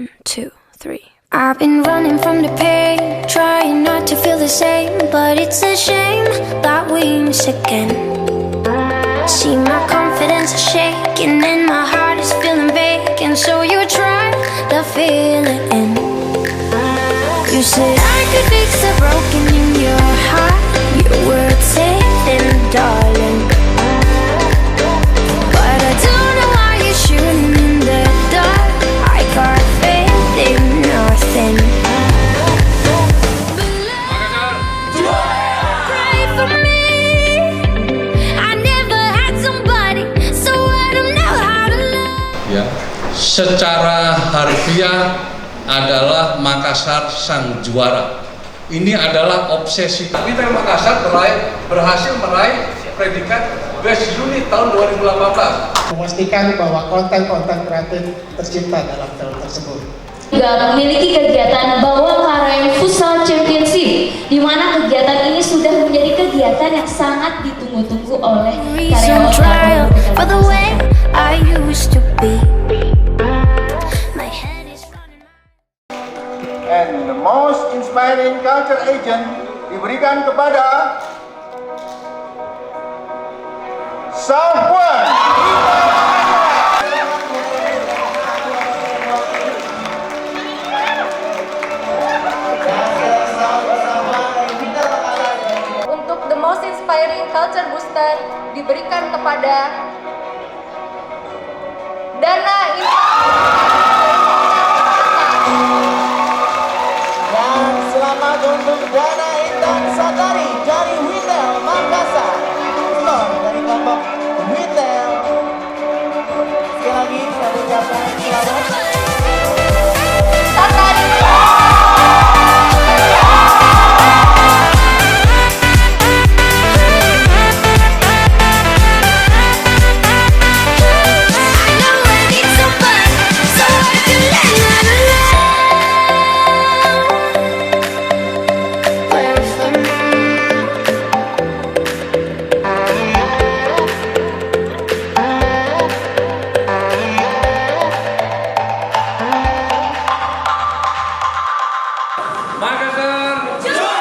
1, 2, 3. I've been running from the pain, trying not to feel the same, but it's a shame that we miss again. See, my confidence is shaking and my heart is feeling vacant, so you try to fill it in. You said I could fix the broken in your heart, your words saying, darling, but I don't know why you're shooting in the dark. I got faith in nothing. Pray for me. I never had somebody, so I don't know how to love. Ya, secara harfiah adalah Makassar sang juara. Ini adalah obsesi. Witel Makassar berhasil meraih predikat Best Unit tahun 2018. Memastikan bahwa konten-konten kreatif tercipta dalam film tersebut. Juga memiliki kegiatan Bawang Karaeng Futsal Championship, di mana kegiatan ini sudah menjadi kegiatan yang sangat ditunggu-tunggu oleh karyawan. And the most inspiring culture agent diberikan kepada Sapuan. Untuk the most inspiring culture booster diberikan kepada Dana Dan selamat untuk Dana Intan Satari dari Witel Makassar. Tolong dari kelompok Witel. Sekali lagi saya ucapkan selamat. Makassar juara!